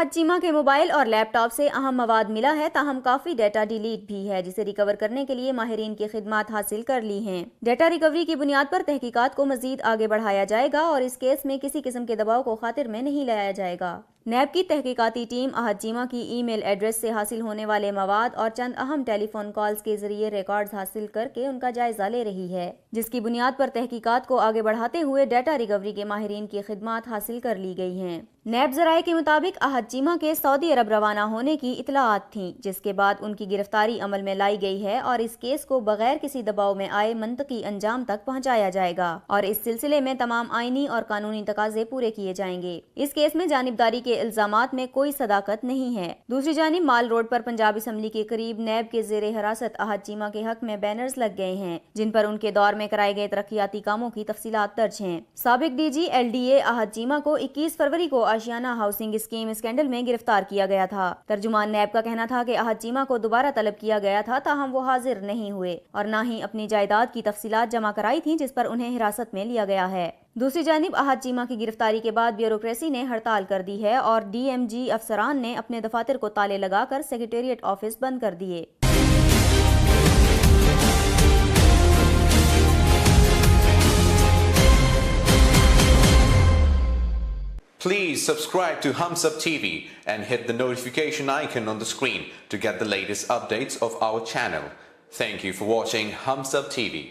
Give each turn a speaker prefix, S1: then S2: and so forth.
S1: احد چیمہ کے موبائل اور لیپ ٹاپ سے اہم مواد ملا ہے، تاہم کافی ڈیٹا ڈیلیٹ بھی ہے جسے ریکور کرنے کے لیے ماہرین کی خدمات حاصل کر لی ہیں۔ ڈیٹا ریکوری کی بنیاد پر تحقیقات کو مزید آگے بڑھایا جائے گا اور اس کیس میں کسی قسم کے دباؤ کو خاطر میں نہیں لایا جائے گا۔ نیب کی تحقیقاتی ٹیم احد چیمہ کی ای میل ایڈریس سے حاصل ہونے والے مواد اور چند اہم ٹیلی فون کالز کے ذریعے ریکارڈز حاصل کر کے ان کا جائزہ لے رہی ہے، جس کی بنیاد پر تحقیقات کو آگے بڑھاتے ہوئے ڈیٹا ریکوری کے ماہرین کی خدمات حاصل کر لی گئی ہیں۔ نیب ذرائع کے مطابق احد چیمہ کے سعودی عرب روانہ ہونے کی اطلاعات تھیں، جس کے بعد ان کی گرفتاری عمل میں لائی گئی ہے اور اس کیس کو بغیر کسی دباؤ میں آئے منطقی انجام تک پہنچایا جائے گا اور اس سلسلے میں تمام آئینی اور قانونی تقاضے پورے کیے جائیں گے۔ اس کیس میں جانبداری کے الزامات میں کوئی صداقت نہیں ہے۔ دوسری جانب مال روڈ پر پنجاب اسمبلی کے قریب نیب کے زیر حراست احد چیمہ کے حق میں بینرز لگ گئے ہیں، جن پر ان کے دور میں کرائے گئے ترقیاتی کاموں کی تفصیلات درج ہیں۔ سابق D G L D A Ahad Cheema کو 21 فروری کو آشیانہ ہاؤسنگ اسکیم اسکینڈل میں گرفتار کیا گیا تھا۔ ترجمان نیب کا کہنا تھا کہ احد چیمہ کو دوبارہ طلب کیا گیا تھا، تاہم وہ حاضر نہیں ہوئے اور نہ ہی اپنی جائیداد کی تفصیلات جمع کرائی تھیں جس پر انہیں حراست میں لیا گیا ہے۔ دوسری جانب احد چیمہ کی گرفتاری کے بعد بیوروکریسی نے ہڑتال کر دی ہے اور ڈی ایم جی افسران نے اپنے دفاتر کو تالے لگا کر سیکریٹریٹ آفس بند کر دیے۔
S2: Please subscribe to Humsab TV and hit the notification icon on the screen to get the latest updates of our channel. Thank you for watching Humsab TV.